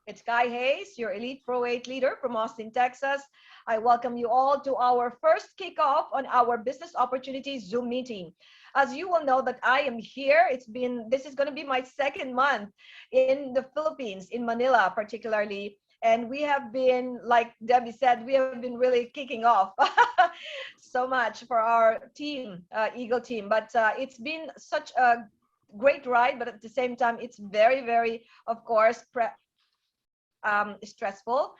It's Kai Hayes, your Elite Pro 8 leader from Austin, Texas. I welcome you all to our first kickoff on our Business Opportunities Zoom meeting. As you will know that I am here, this is going to be my second month in the Philippines, in Manila particularly. And we have been, like Debbie said, we have been really kicking off so much for our team, Eagle team. But it's been such a great ride, but at the same time, it's very, very, of course, stressful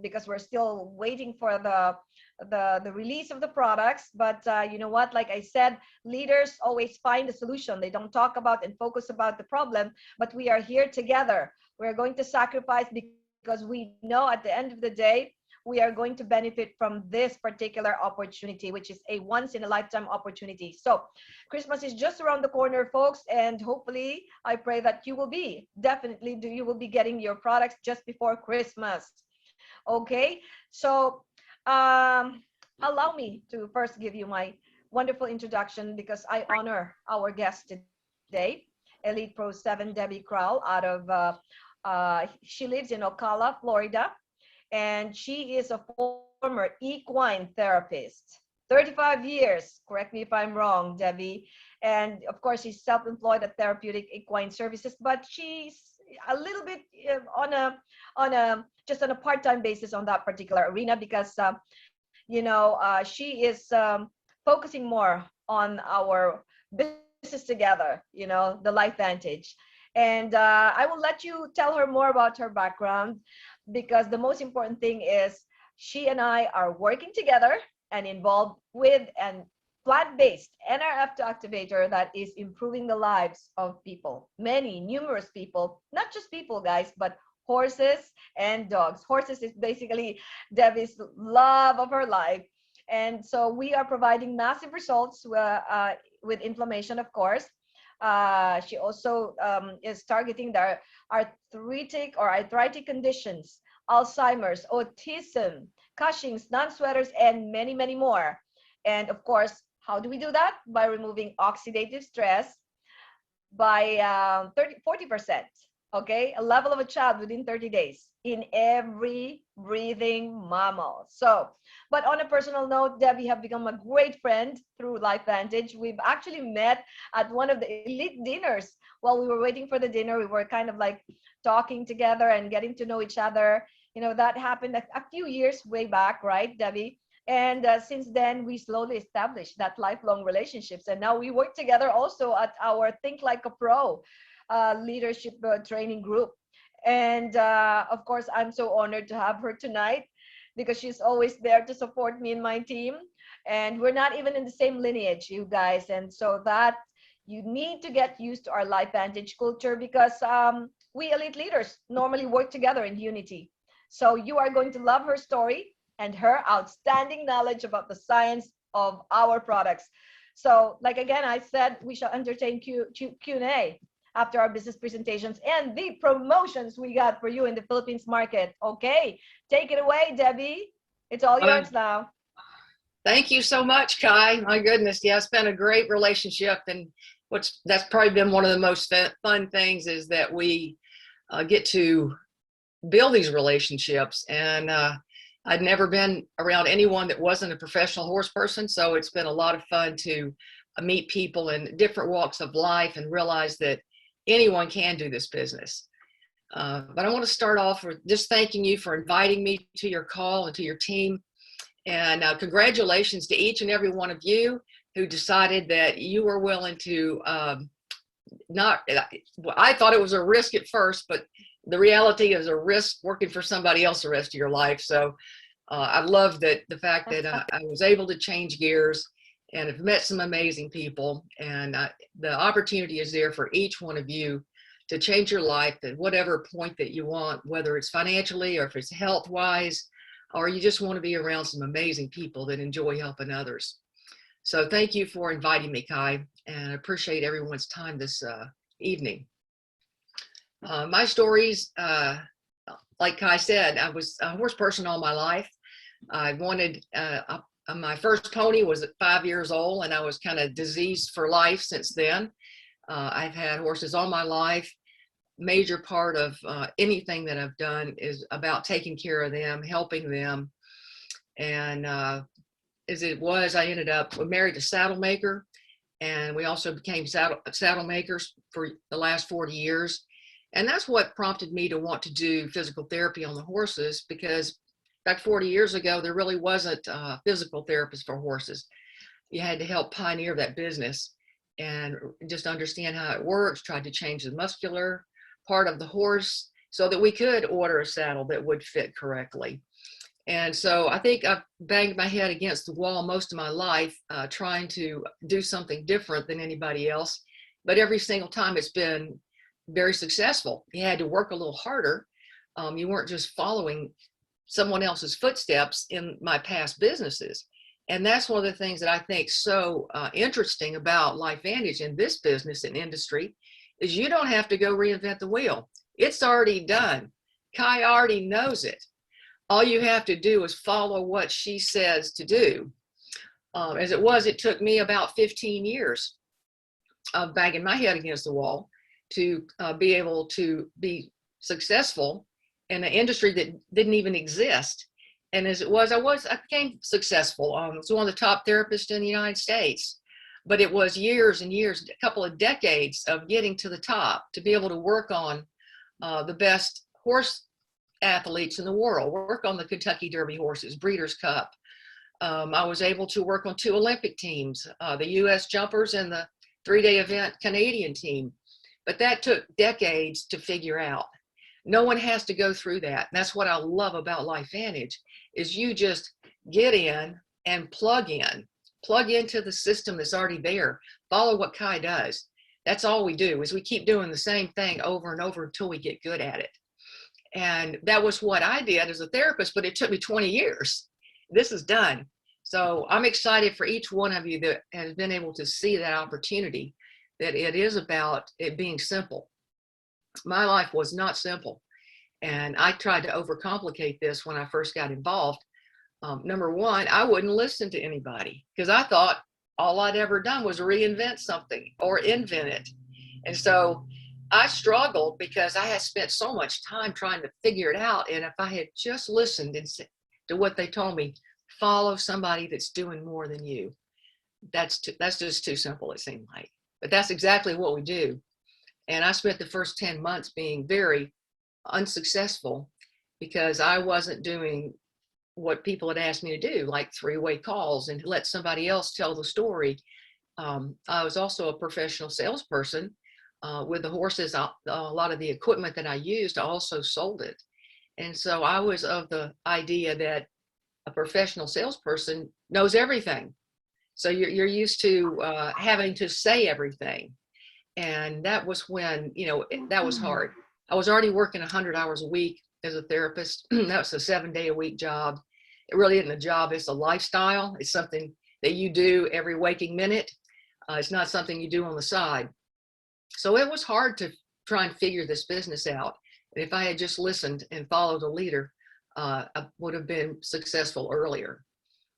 because we're still waiting for the release of the products. But you know what? Like I said, leaders always find a solution. They don't talk about and focus about the problem, but we are here together. We're going to sacrifice because we know at the end of the day, we are going to benefit from this particular opportunity, which is a once in a lifetime opportunity. So Christmas is just around the corner, folks, and hopefully I pray that you will be getting your products just before Christmas. Okay, so allow me to first give you my wonderful introduction because I honor our guest today, Elite Pro 7 Debbie Kral she lives in Ocala, Florida, and she is a former equine therapist. 35 years, correct me if I'm wrong, Debbie. And of course, she's self-employed at Therapeutic Equine Services, but she's a little bit just on a part-time basis on that particular arena because, she is focusing more on our business together, the LifeVantage. And I will let you tell her more about her background because the most important thing is she and I are working together and involved with an plant-based NRF2 activator that is improving the lives of people, numerous people, not just people, guys, but horses and dogs. Horses is basically Debbie's love of her life. And so we are providing massive results with inflammation, of course. She also is targeting the arthritic conditions, Alzheimer's, autism, Cushing's, non-sweaters, and many, many more. And of course, how do we do that? By removing oxidative stress by 40%. Okay, a level of a child within 30 days in every breathing mammal. So, but on a personal note, Debbie have become a great friend through LifeVantage. We've actually met at one of the elite dinners. While we were waiting for the dinner, we were kind of like talking together and getting to know each other. That happened a few years way back, right, Debbie? And since then, we slowly established that lifelong relationships. And now we work together also at our Think Like a Pro leadership training group. And of course, I'm so honored to have her tonight because she's always there to support me and my team. And we're not even in the same lineage, you guys. And so that you need to get used to our LifeVantage culture because we elite leaders normally work together in unity. So you are going to love her story and her outstanding knowledge about the science of our products. So like again, I said, we shall entertain Q&A after our business presentations and the promotions we got for you in the Philippines market. Okay, take it away, Debbie. It's all yours now. Thank you so much, Kai. My goodness, yeah, it's been a great relationship, and that's probably been one of the most fun things is that we get to build these relationships. And I'd never been around anyone that wasn't a professional horse person, so it's been a lot of fun to meet people in different walks of life and realize that anyone can do this business. But I want to start off with just thanking you for inviting me to your call and to your team. And congratulations to each and every one of you who decided that you were willing to I thought it was a risk at first, but the reality is a risk working for somebody else the rest of your life. So I love the fact that I was able to change gears and have met some amazing people. And the opportunity is there for each one of you to change your life at whatever point that you want, whether it's financially or if it's health-wise, or you just want to be around some amazing people that enjoy helping others. So thank you for inviting me, Kai, and I appreciate everyone's time this evening. My stories, like Kai said, I was a horse person all my life. I wanted, my first pony was at 5 years old, and I was kind of diseased for life since then. I've had horses all my life. major part of anything that I've done is about taking care of them, helping them. And as it was, I ended up married a saddle maker, and we also became saddle makers for the last 40 years. And that's what prompted me to want to do physical therapy on the horses, because back 40 years ago, there really wasn't a physical therapist for horses. You had to help pioneer that business and just understand how it works, tried to change the muscular part of the horse so that we could order a saddle that would fit correctly. And so I think I've banged my head against the wall most of my life, trying to do something different than anybody else. But every single time it's been very successful. You had to work a little harder. You weren't just following someone else's footsteps in my past businesses. And that's one of the things that I think so interesting about LifeVantage in this business and industry is you don't have to go reinvent the wheel. It's already done. Kai already knows it. All you have to do is follow what she says to do. As it was, it took me about 15 years of banging my head against the wall to be able to be successful in an industry that didn't even exist. And as it was, I became successful. I was one of the top therapists in the United States, but it was years and years, a couple of decades of getting to the top to be able to work on the best horse athletes in the world, work on the Kentucky Derby horses, Breeders' Cup. I was able to work on 2 Olympic teams, the U.S. jumpers and the 3-day event Canadian team. But that took decades to figure out. No one has to go through that. And that's what I love about LifeVantage is you just get in and plug into the system that's already there. Follow what Kai does. That's all we do is we keep doing the same thing over and over until we get good at it. And that was what I did as a therapist, but it took me 20 years. This is done. So I'm excited for each one of you that has been able to see that opportunity, that it is about it being simple. My life was not simple. And I tried to overcomplicate this when I first got involved. Number one, I wouldn't listen to anybody because I thought all I'd ever done was reinvent something or invent it. And so I struggled because I had spent so much time trying to figure it out. And if I had just listened to what they told me, follow somebody that's doing more than you. That's just too simple, it seemed like. But that's exactly what we do. And I spent the first 10 months being very unsuccessful because I wasn't doing what people had asked me to do, like 3-way calls and let somebody else tell the story. I was also a professional salesperson. With the horses, a lot of the equipment that I used, I also sold it. And so I was of the idea that a professional salesperson knows everything. So you're used to having to say everything. And that was when, that was hard. I was already working 100 hours a week as a therapist. That was a 7-day-a-week job. It really isn't a job, it's a lifestyle. It's something that you do every waking minute. It's not something you do on the side. So it was hard to try and figure this business out. And if I had just listened and followed a leader, I would have been successful earlier.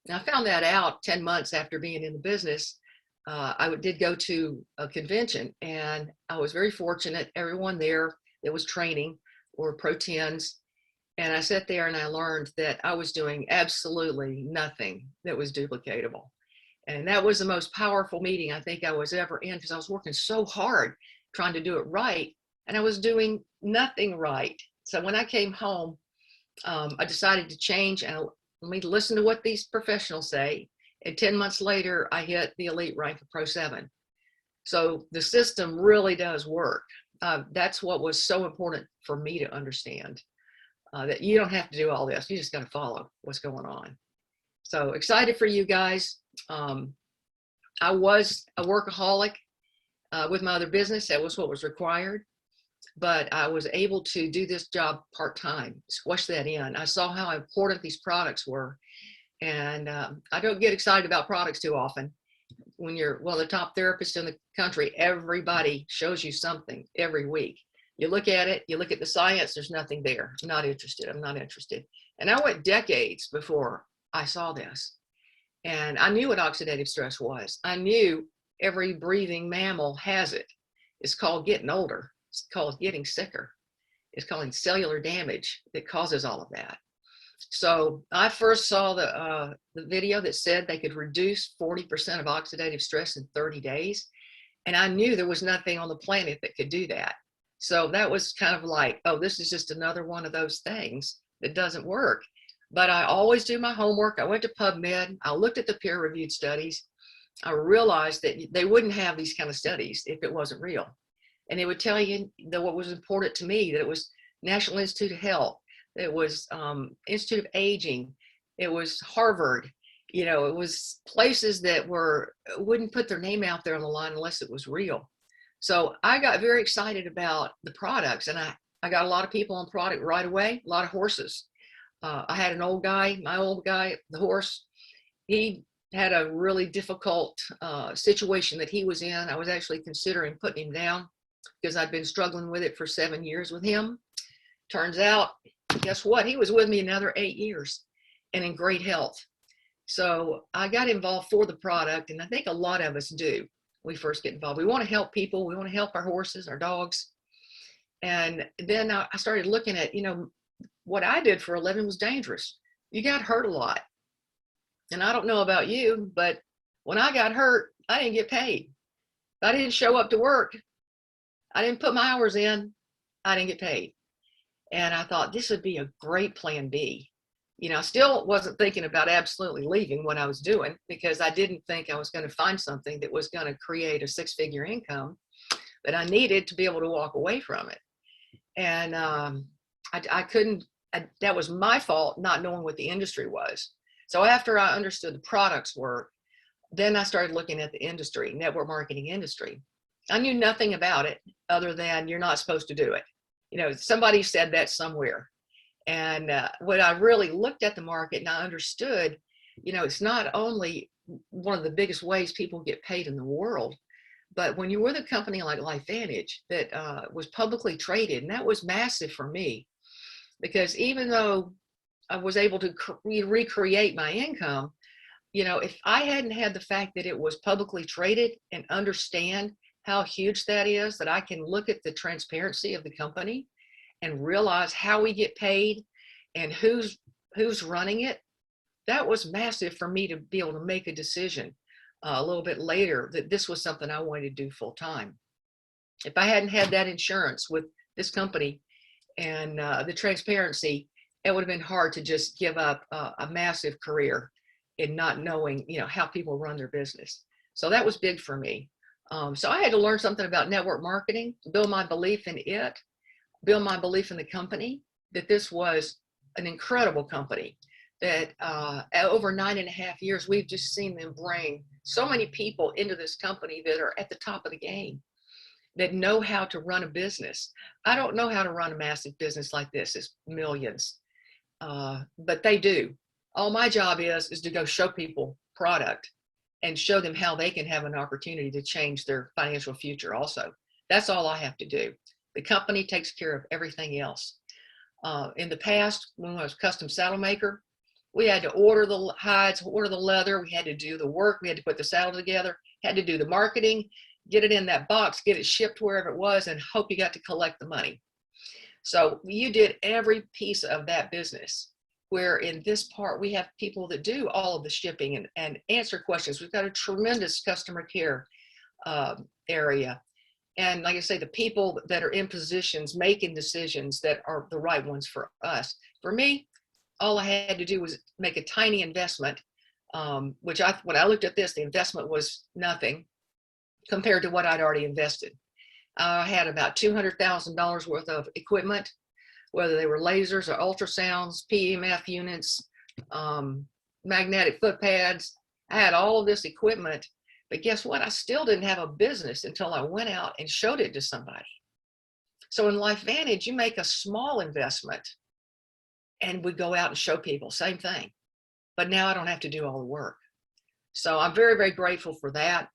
Now, I found that out 10 months after being in the business. I did go to a convention, and I was very fortunate. Everyone there that was training were Pro 10s. And I sat there and I learned that I was doing absolutely nothing that was duplicatable. And that was the most powerful meeting I think I was ever in, because I was working so hard trying to do it right, and I was doing nothing right. So when I came home, I decided to change and let me listen to what these professionals say. And 10 months later, I hit the elite rank of Pro 7. So the system really does work. That's what was so important for me to understand, that you don't have to do all this. You just got to follow what's going on. So excited for you guys. I was a workaholic with my other business. That was what was required. But I was able to do this job part-time, squash that in. I saw how important these products were. And I don't get excited about products too often. When you're one of the top therapists in the country, everybody shows you something every week. You look at it, you look at the science, there's nothing there. I'm not interested. And I went decades before I saw this. And I knew what oxidative stress was. I knew every breathing mammal has it. It's called getting older. It's called getting sicker. It's called cellular damage that causes all of that. So I first saw the video that said they could reduce 40% of oxidative stress in 30 days. And I knew there was nothing on the planet that could do that. So that was kind of like, oh, this is just another one of those things that doesn't work. But I always do my homework. I went to PubMed. I looked at the peer-reviewed studies. I realized that they wouldn't have these kind of studies if it wasn't real. And it would tell you that what was important to me, that it was National Institute of Health, it was Institute of Aging, it was Harvard, you know, it was places that wouldn't put their name out there on the line unless it was real. So I got very excited about the products, and I got a lot of people on product right away, a lot of horses. I had an old guy, my old guy, the horse, he had a really difficult situation that he was in. I was actually considering putting him down because I'd been struggling with it for 7 years with him. Turns out, guess what? He was with me another 8 years and in great health. So I got involved for the product, and I think a lot of us do. We first get involved. We want to help people. We want to help our horses, our dogs. And then I started looking at, you know, what I did for a living was dangerous. You got hurt a lot. And I don't know about you, but when I got hurt, I didn't get paid. If I didn't show up to work, I didn't put my hours in, I didn't get paid. And I thought this would be a great plan B. You know, I still wasn't thinking about absolutely leaving what I was doing because I didn't think I was going to find something that was going to create a six-figure income, but I needed to be able to walk away from it. And I couldn't, that was my fault not knowing what the industry was. So after I understood the products work, then I started looking at the industry, network marketing industry. I knew nothing about it other than you're not supposed to do it. You know, somebody said that somewhere. And when I really looked at the market and I understood, you know, it's not only one of the biggest ways people get paid in the world, but when you were the company like LifeVantage that was publicly traded, and that was massive for me, because even though I was able to recreate my income, you know, if I hadn't had the fact that it was publicly traded and understand how huge that is, that I can look at the transparency of the company and realize how we get paid and who's running it, that was massive for me to be able to make a decision a little bit later that this was something I wanted to do full time. If I hadn't had that insurance with this company and the transparency, it would have been hard to just give up a massive career in not knowing, you know, how people run their business. So that was big for me. So I had to learn something about network marketing, build my belief in it, build my belief in the company, that this was an incredible company, that over 9.5 years, we've just seen them bring so many people into this company that are at the top of the game, that know how to run a business. I don't know how to run a massive business like this. It's millions, but they do. All my job is to go show people product and show them how they can have an opportunity to change their financial future also. That's all I have to do. The company takes care of everything else. In the past, when I was a custom saddle maker, we had to order the hides, order the leather, we had to do the work, we had to put the saddle together, had to do the marketing, get it in that box, get it shipped wherever it was, and hope you got to collect the money. So you did every piece of that business. Where in this part, we have people that do all of the shipping and answer questions. We've got a tremendous customer care area. And like I say, the people that are in positions making decisions that are the right ones for us. For me, all I had to do was make a tiny investment, which when I looked at this, the investment was nothing compared to what I'd already invested. I had about $200,000 worth of equipment, whether they were lasers or ultrasounds, PEMF units, magnetic foot pads. I had all of this equipment, but guess what? I still didn't have a business until I went out and showed it to somebody. So in LifeVantage, you make a small investment and we go out and show people, same thing. But now I don't have to do all the work. So I'm very, very grateful for that.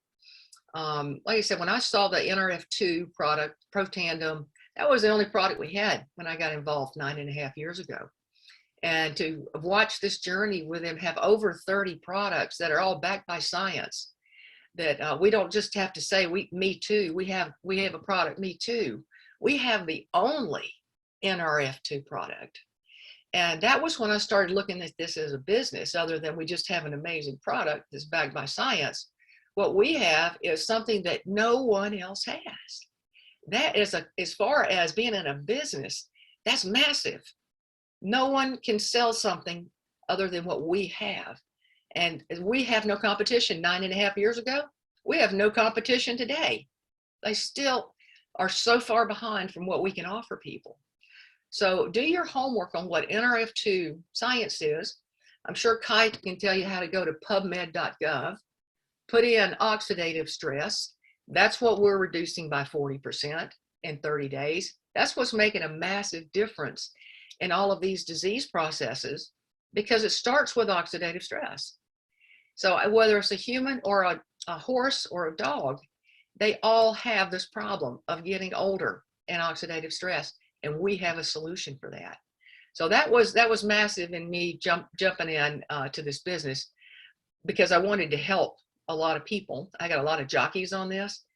Like I said, when I saw the NRF2 product, Pro Tandem, that was the only product we had when I got involved 9.5 years ago. And to watch this journey with them, have over 30 products that are all backed by science, that we don't just have to say, me too, we have a product, me too. We have the only NRF2 product. And that was when I started looking at this as a business, other than we just have an amazing product that's backed by science. What we have is something that no one else has. That is, as far as being in a business, that's massive. No one can sell something other than what we have. And we have no competition 9.5 years ago. We have no competition today. They still are so far behind from what we can offer people. So do your homework on what NRF2 science is. I'm sure Kite can tell you how to go to pubmed.gov, put in oxidative stress. That's what we're reducing by 40% in 30 days. That's what's making a massive difference in all of these disease processes, because it starts with oxidative stress. So whether it's a human or a horse or a dog, they all have this problem of getting older and oxidative stress. And we have a solution for that. So that was massive in me jumping in to this business, because I wanted to help a lot of people. I got a lot of jockeys on this,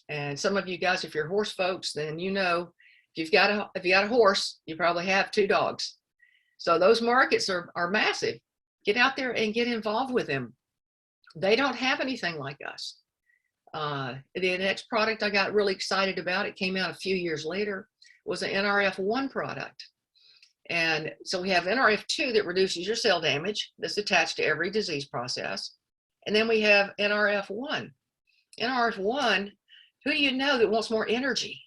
and some of you guys, if you're horse folks, then you know if you got a horse, you probably have 2 dogs. So those markets are massive. Get out there and get involved with them. They don't have anything like us. The next product I got really excited about, it came out a few years later, was an NRF1 product. And so we have NRF2 that reduces your cell damage, that's attached to every disease process. And then we have NRF1. NRF1, who do you know that wants more energy?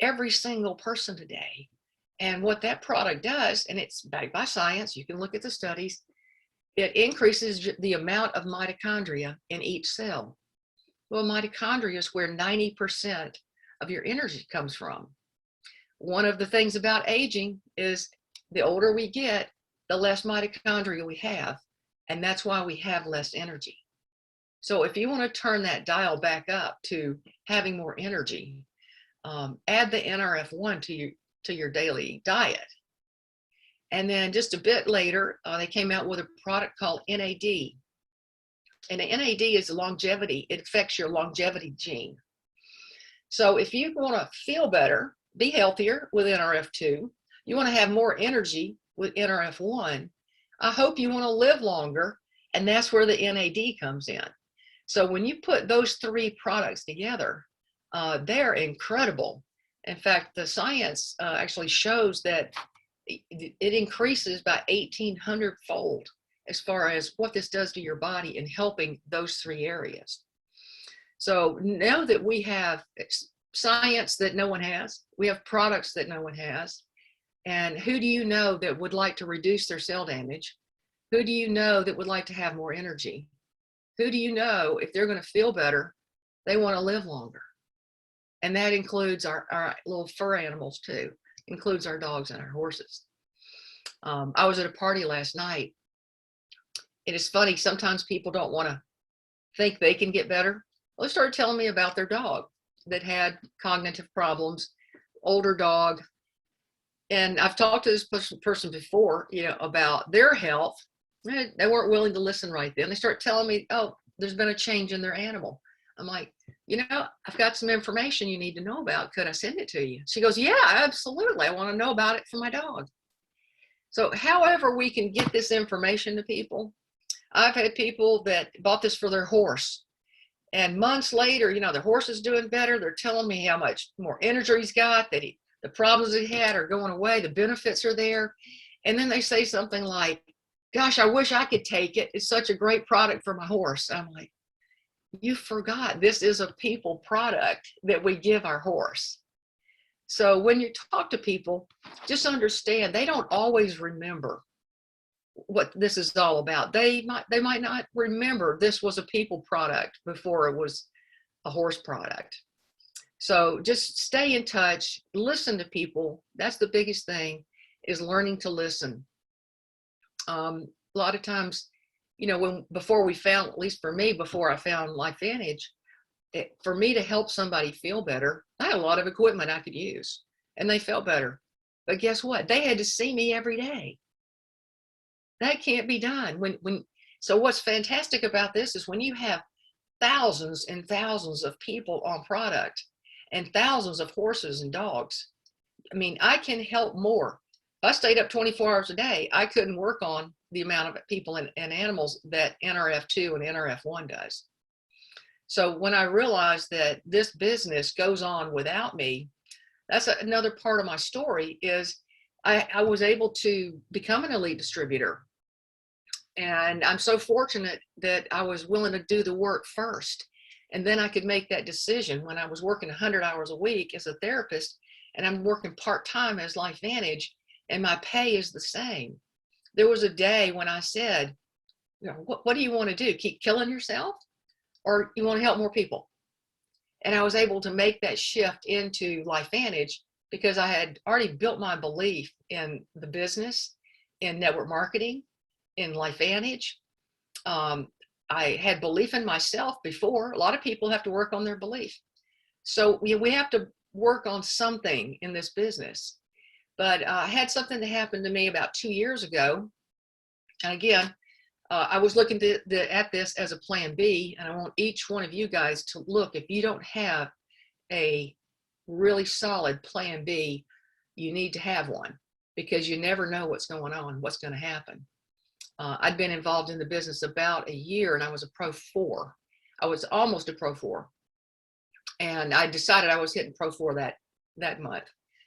Every single person today. And what that product does, and it's backed by science, you can look at the studies, it increases the amount of mitochondria in each cell. Well, mitochondria is where 90% of your energy comes from. One of the things about aging is the older we get, the less mitochondria we have, and that's why we have less energy. So if you want to turn that dial back up to having more energy, add the NRF1 to your daily diet. And then just a bit later, they came out with a product called NAD. And the NAD is longevity. It affects your longevity gene. So if you want to feel better, be healthier with NRF2, you want to have more energy with NRF1, I hope you want to live longer, and that's where the NAD comes in. So when you put those 3 products together, they're incredible. In fact, the science actually shows that it increases by 1,800-fold as far as what this does to your body in helping those 3 areas. So now that we have science that no one has, we have products that no one has, and who do you know that would like to reduce their cell damage? Who do you know that would like to have more energy? Who do you know, if they're going to feel better, they want to live longer? And that includes our little fur animals too, includes our dogs and our horses. I was at a party last night. It is funny, sometimes people don't want to think they can get better. Well, they started telling me about their dog that had cognitive problems, older dog. And I've talked to this person before, about their health. They weren't willing to listen right then. They start telling me, oh, there's been a change in their animal. I'm like, I've got some information you need to know about. Could I send it to you? She goes, yeah, absolutely. I want to know about it for my dog. So however we can get this information to people. I've had people that bought this for their horse. And months later, the horse is doing better. They're telling me how much more energy he's got, that the problems he had are going away. The benefits are there. And then they say something like, gosh, I wish I could take it. It's such a great product for my horse. I'm like, you forgot this is a people product that we give our horse. So when you talk to people, just understand they don't always remember what this is all about. They might not remember this was a people product before it was a horse product. So just stay in touch, listen to people. That's the biggest thing, is learning to listen. A lot of times, before we found, at least for me, before I found LifeVantage, for me to help somebody feel better, I had a lot of equipment I could use, and they felt better. But guess what? They had to see me every day. That can't be done. So what's fantastic about this is when you have thousands and thousands of people on product, and thousands of horses and dogs. I mean, I can help more. If I stayed up 24 hours a day, I couldn't work on the amount of people and animals that NRF2 and NRF1 does. So when I realized that this business goes on without me, that's another part of my story is I was able to become an elite distributor. And I'm so fortunate that I was willing to do the work first. And then I could make that decision when I was working 100 hours a week as a therapist, and I'm working part-time as LifeVantage, and my pay is the same. There was a day when I said, you know, what do you want to do? Keep killing yourself, or you want to help more people? And I was able to make that shift into LifeVantage because I had already built my belief in the business, in network marketing, in LifeVantage. I had belief in myself before. A lot of people have to work on their belief. So we have to work on something in this business. But I had something that happened to me about 2 years ago. And again, I was looking at this as a plan B, and I want each one of you guys to look. If you don't have a really solid plan B, you need to have one, because you never know what's going on, what's going to happen. I'd been involved in the business about a year, and I was a Pro 4. I was almost a Pro 4. And I decided I was hitting Pro 4 that month.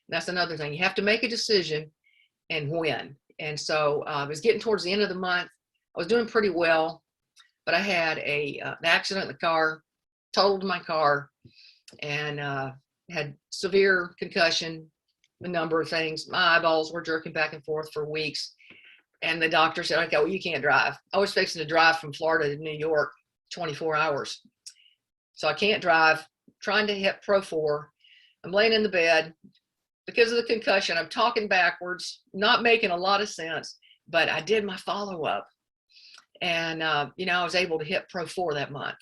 That's another thing. You have to make a decision and when. And so I was getting towards the end of the month. I was doing pretty well, but I had an accident in the car, totaled my car, and had severe concussion, a number of things. My eyeballs were jerking back and forth for weeks. And the doctor said, okay, well, you can't drive. I was fixing to drive from Florida to New York, 24 hours. So I can't drive, trying to hit Pro 4. I'm laying in the bed because of the concussion. I'm talking backwards, not making a lot of sense, but I did my follow-up. And, you know, I was able to hit Pro 4 that month,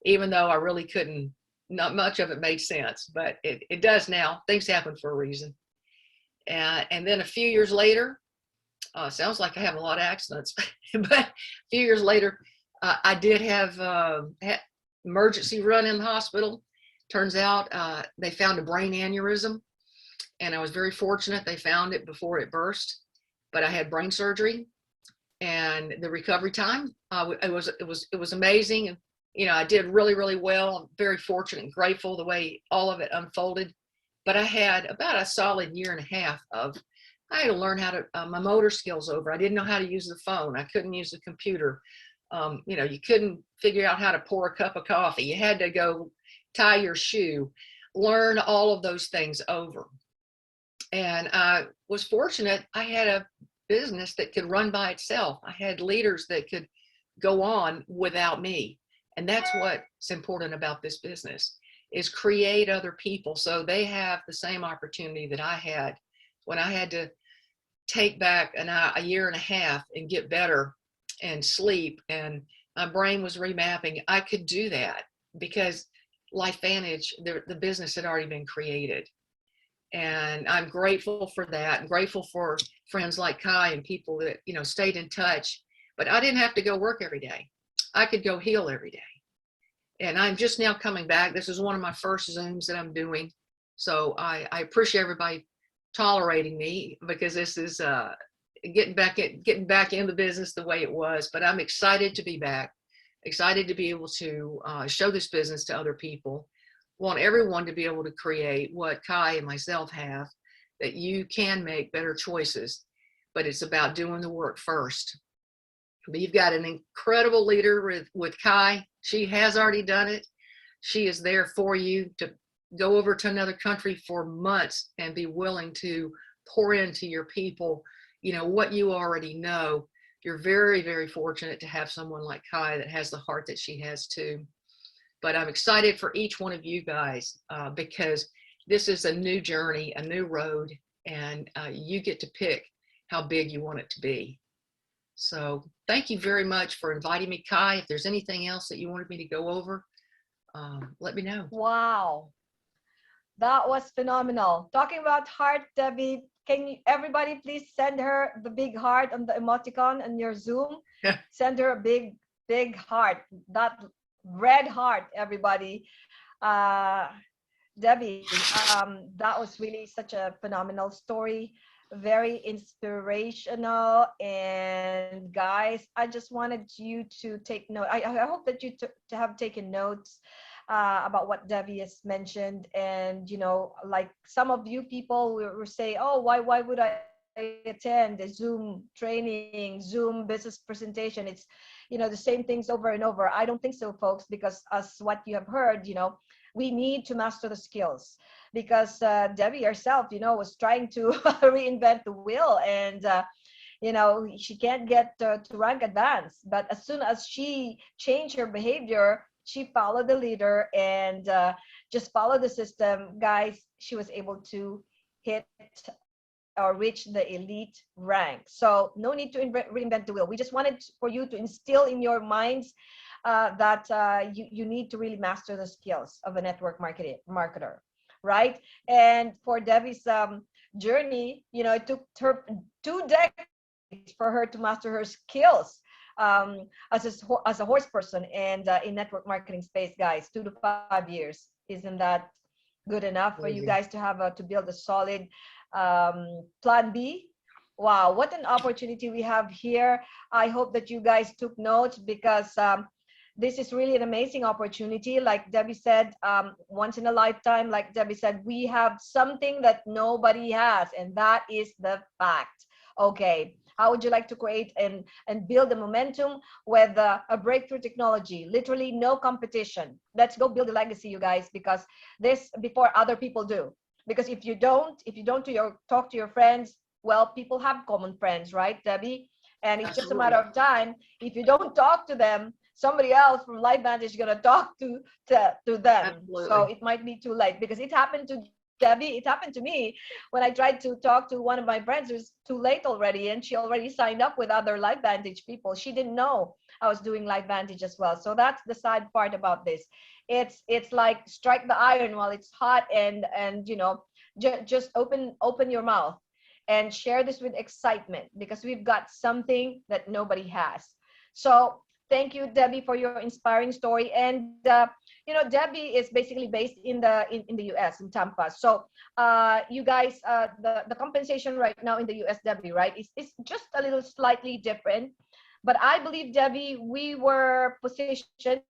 even though I really couldn't, not much of it made sense, but it does now. Things happen for a reason. And then a few years later, sounds like I have a lot of accidents, but a few years later, I did have emergency run in the hospital. Turns out they found a brain aneurysm, and I was very fortunate they found it before it burst. But I had brain surgery, and the recovery time it was amazing. And you know, I did really, really well. I'm very fortunate and grateful the way all of it unfolded. But I had about a solid year and a half of I had to learn how to my motor skills over. I didn't know how to use the phone. I couldn't use the computer. You know, you couldn't figure out how to pour a cup of coffee. You had to go tie your shoe, learn all of those things over. And I was fortunate. I had a business that could run by itself. I had leaders that could go on without me. And that's what's important about this business, is create other people so they have the same opportunity that I had when I had to take back a year and a half and get better and sleep, and my brain was remapping. I could do that because LifeVantage, the business had already been created. And I'm grateful for that. I'm grateful for friends like Kai and people that, you know, stayed in touch. But I didn't have to go work every day. I could go heal every day. And I'm just now coming back. This is one of my first Zooms that I'm doing. So I appreciate everybody tolerating me, because this is getting back in the business the way it was. But I'm excited to be back, excited to be able to show this business to other people. Want everyone to be able to create what Kai and myself have, that you can make better choices, but it's about doing the work first. But you've got an incredible leader with Kai. She has already done it. She is there for you to go over to another country for months and be willing to pour into your people, you know, what you already know. You're very, very fortunate to have someone like Kai that has the heart that she has too. But I'm excited for each one of you guys because this is a new journey, a new road, and you get to pick how big you want it to be. So thank you very much for inviting me, Kai. If there's anything else that you wanted me to go over, let me know. Wow. That was phenomenal. Talking about heart, Debbie, can you, everybody please send her the big heart on the emoticon on your Zoom? Send her a big, big heart, that red heart, everybody. Debbie, that was really such a phenomenal story, very inspirational. And guys, I just wanted you to take note. I hope that you to have taken notes about what Debbie has mentioned. And like some of you people will say, "Oh, why would I attend a Zoom training, Zoom business presentation? It's the same things over and over." I don't think so, folks, because as what you have heard, we need to master the skills, because Debbie herself, was trying to reinvent the wheel, and she can't get to rank advance. But as soon as she changed her behavior, she followed the leader and just followed the system, guys. She was able to hit or reach the elite rank. So no need to reinvent the wheel. We just wanted for you to instill in your minds that you need to really master the skills of a network marketer, right? And for Debbie's journey, it took her 2 decades for her to master her skills as a horse person, and in network marketing space, guys. 2 to 5 years. Isn't that good enough for you guys Amazing. to build a solid plan B? Wow, what an opportunity we have here. I hope that you guys took notes, because this is really an amazing opportunity. Like Debbie said, once in a lifetime. Like Debbie said, we have something that nobody has, and that is the fact. Okay, how would you like to create and build a momentum with a breakthrough technology? Literally no competition. Let's go build a legacy, you guys, because this before other people do. Because if you don't talk to your friends, well, people have common friends, right, Debbie? And it's just a matter Absolutely. of time. If you don't talk to them, somebody else from LifeVantage is gonna talk to them. So Absolutely. it might be too late, because it happened to Debbie. It happened to me when I tried to talk to one of my friends. It was too late already, and she already signed up with other LifeVantage people. She didn't know I was doing LifeVantage as well. So that's the sad part about this. It's like strike the iron while it's hot, and just open your mouth and share this with excitement, because we've got something that nobody has. So thank you, Debbie, for your inspiring story. And Debbie is basically based in the US, in Tampa. So you guys, the compensation right now in the US, Debbie, right, is just a little slightly different. But I believe, Debbie, we were positioned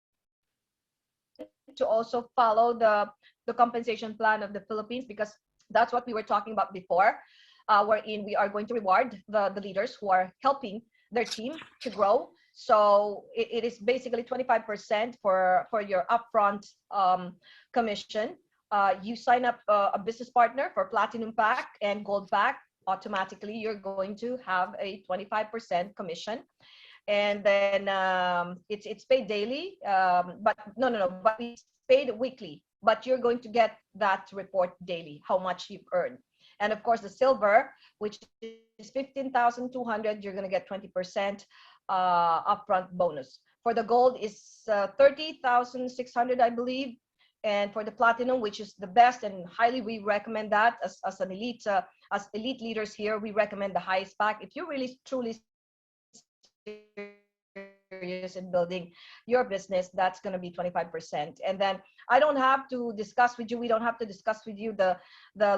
to also follow the compensation plan of the Philippines, because that's what we were talking about before, wherein we are going to reward the leaders who are helping their team to grow. So it is basically 25% for your upfront commission. You sign up a business partner for Platinum Pack and Gold Pack, automatically you're going to have a 25% commission. And then it's paid daily, but no, but it's paid weekly, but you're going to get that report daily, how much you've earned. And of course the silver, which is 15,200, you're going to get 20% upfront bonus. For the gold is 30,600, I believe. And for the platinum, which is the best, and highly we recommend that as an elite, as elite leaders here, we recommend the highest pack. If you're really truly serious in building your business, that's going to be 25%. And then I don't have to discuss with you, we don't have to discuss with you the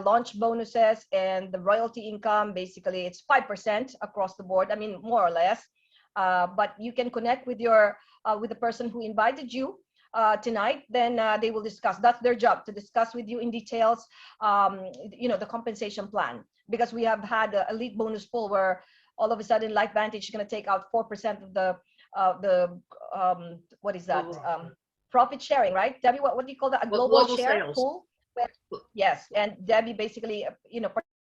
launch bonuses and the royalty income. Basically it's 5% across the board, I mean, more or less. But you can connect with the person who invited you tonight. Then they will discuss. That's their job, to discuss with you in details, the compensation plan. Because we have had a elite bonus pool where all of a sudden LifeVantage is going to take out 4% of the what is that, Global, profit sharing, right, Debbie? What do you call that, a well, global global share sales. pool? Yes, and Debbie basically,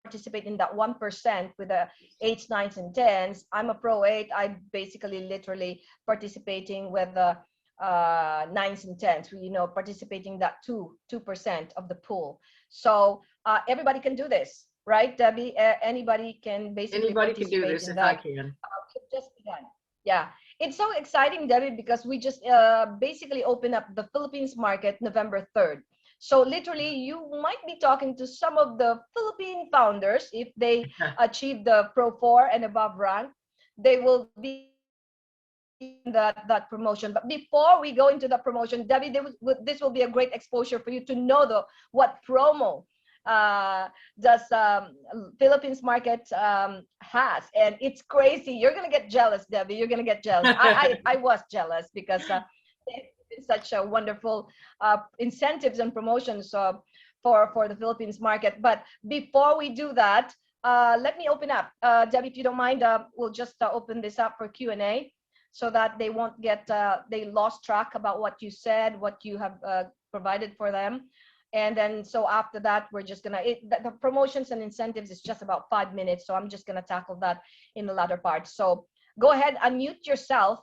participate in that 1% with the eights, nines, and tens. I'm a pro eight. I basically literally participating with the nines and tens. We, participating that 2% of the pool. So everybody can do this, right, Debbie? Anybody can basically Anybody can do participate this in if I that. can. It just began. Yeah, it's so exciting, Debbie, because we just basically open up the Philippines market November 3rd. So literally, you might be talking to some of the Philippine founders. If they achieve the Pro 4 and above rank, they will be basically that promotion. But before we go into the promotion, Debbie, this will be a great exposure for you to know what promo does Philippines market has, and it's crazy. You're gonna get jealous, Debbie. You're gonna get jealous. I was jealous because it's such a wonderful incentives and promotions for the Philippines market. But before we do that, let me open up, Debbie, if you don't mind. We'll just open this up for Q&A, so that they won't get they lost track about what you said, what you have provided for them. And then so after that, we're just gonna the promotions and incentives is just about 5 minutes, so I'm just gonna tackle that in the latter part. So go ahead, unmute yourself,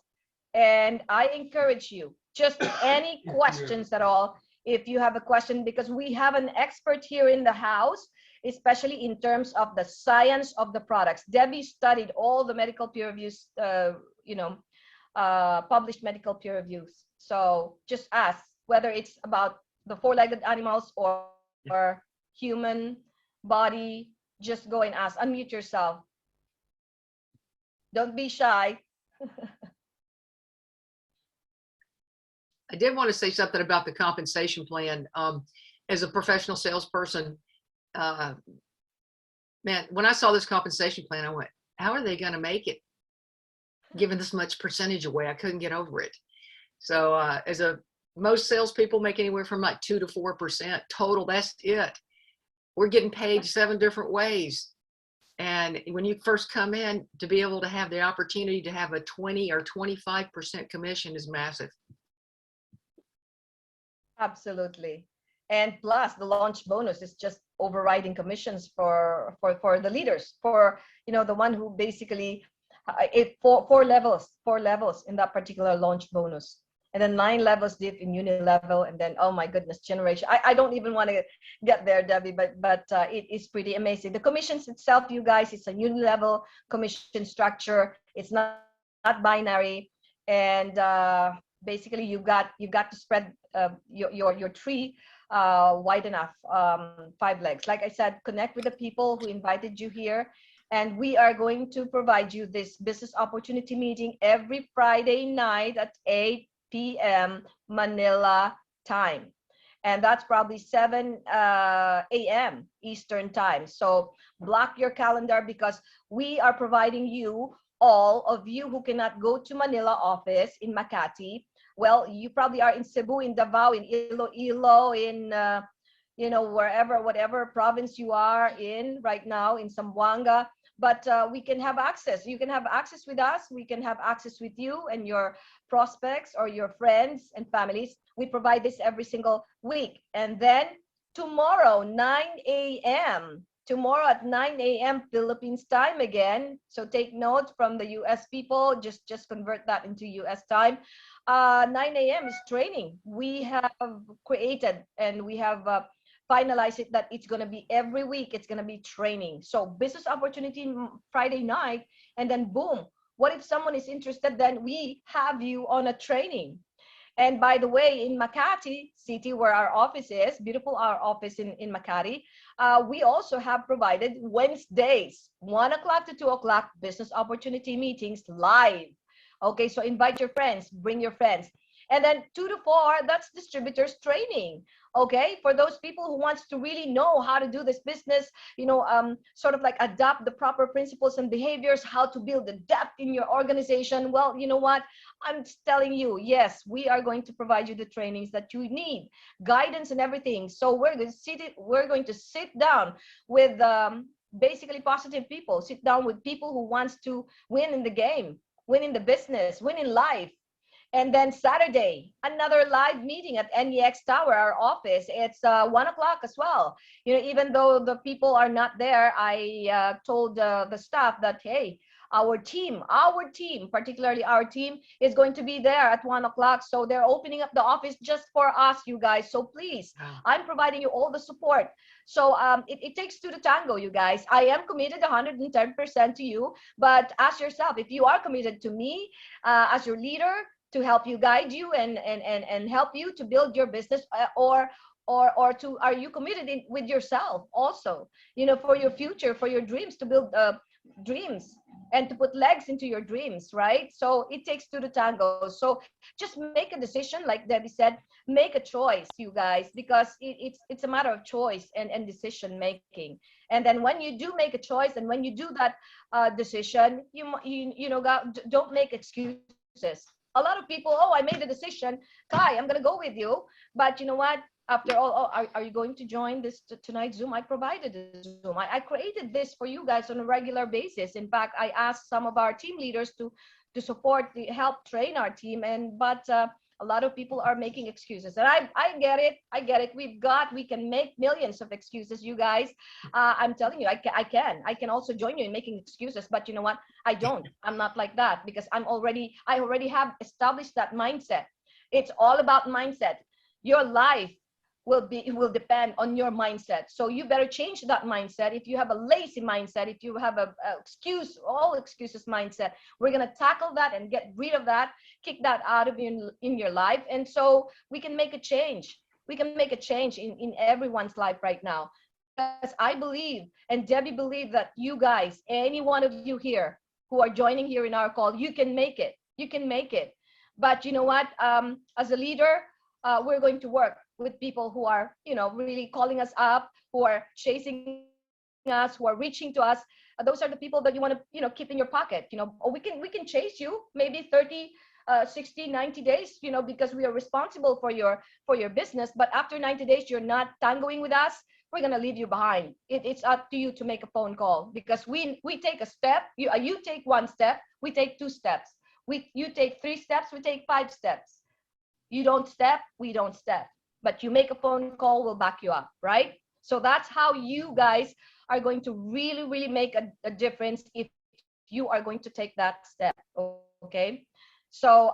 and I encourage you, just any questions at all, if you have a question, because we have an expert here in the house, especially in terms of the science of the products. Debbie studied all the medical peer reviews, published medical peer reviews. So just ask, whether it's about the four-legged animals or human body, just go and ask. Unmute yourself. Don't be shy. I did want to say something about the compensation plan. As a professional salesperson, man, when I saw this compensation plan, I went, how are they going to make it? Giving this much percentage away, I couldn't get over it. So most salespeople make anywhere from like 2 to 4% total. That's it. We're getting paid 7 different ways. And when you first come in, to be able to have the opportunity to have a 20 or 25% commission is massive. Absolutely. And plus the launch bonus is just overriding commissions for the leaders, for the one who basically four levels in that particular launch bonus, and then 9 levels deep in uni level, and then, oh my goodness, generation. I don't even want to get there, Debbie, but it is pretty amazing. The commissions itself, you guys, it's a uni level commission structure. It's not binary, and basically you got to spread your tree wide enough, 5 legs. Like I said, connect with the people who invited you here, and we are going to provide you this business opportunity meeting every Friday night at 8 p.m. Manila time, and that's probably 7 a.m. Eastern time. So block your calendar, because we are providing you, all of you who cannot go to Manila office in Makati. Well, you probably are in Cebu, in Davao, in Iloilo, in wherever, whatever province you are in right now, in Zamboanga. But we can have access. You can have access with us. We can have access with you and your prospects or your friends and families. We provide this every single week. And then tomorrow, 9 a.m. Tomorrow at 9 a.m. Philippines time again. So take note from the US people. Just convert that into US time. 9 a.m. is training. We have created, and we have finalized it, that it's going to be every week. It's going to be training. So business opportunity Friday night, and then boom. What if someone is interested? Then we have you on a training. And by the way, in Makati City, where our office is, beautiful, our office in Makati, we also have provided Wednesdays, 1 o'clock to 2 o'clock, business opportunity meetings live. Okay, so invite your friends, bring your friends. And then 2 to 4, that's distributors training. Okay, for those people who wants to really know how to do this business, sort of like adopt the proper principles and behaviors, how to build the depth in your organization. Well, you know what? I'm telling you, yes, we are going to provide you the trainings that you need, guidance and everything. So we're going to sit down with basically positive people, sit down with people who wants to win in the game, win in the business, win in life. And then Saturday, another live meeting at NEX Tower, our office. It's 1 o'clock as well. Even though the people are not there, I told the staff that, hey, our team, particularly our team, is going to be there at 1 o'clock. So they're opening up the office just for us, you guys. So please, I'm providing you all the support. So it takes 2 to tango, you guys. I am committed 110% to you, but ask yourself, if you are committed to me as your leader, to help you, guide you, and help you to build your business, or are you committed with yourself also, for your future, for your dreams, to build dreams and to put legs into your dreams, right? So it takes two to tango. So just make a decision, like Debbie said, make a choice, you guys, because it's a matter of choice and decision making. And then when you do make a choice, and when you do that decision, don't make excuses. A lot of people, oh, I made a decision, Kai, I'm gonna go with you, but you know what? After all, oh, are you going to join this tonight Zoom? I provided the Zoom. I created this for you guys on a regular basis. In fact, I asked some of our team leaders to support the help train our team, and but a lot of people are making excuses, and I get it. I get it. We can make millions of excuses, you guys. I'm telling you, I can also join you in making excuses, but you know what? I'm not like that, because I already have established that mindset. It's all about mindset. Your life will depend on your mindset. So you better change that mindset. If you have a lazy mindset, if you have a all excuses mindset, we're going to tackle that and get rid of that, kick that out of you in your life. And so we can make a change. We can make a change in everyone's life right now, because I believe, and Debbie believe, that you guys, any one of you here who are joining here in our call, you can make it. You can make it. But you know what? As a leader, we're going to work with people who are, really calling us up, who are chasing us, who are reaching to us. Those are the people that you want to, keep in your pocket. Or we can chase you maybe 30, 60, 90 days, because we are responsible for your business. But after 90 days, you're not tangoing with us. We're gonna leave you behind. It's up to you to make a phone call, because we take a step. You take one step. We take two steps. You take three steps. We take five steps. You don't step, we don't step. But you make a phone call, we'll back you up, right? So that's how you guys are going to really, really make a difference if you are going to take that step, okay? So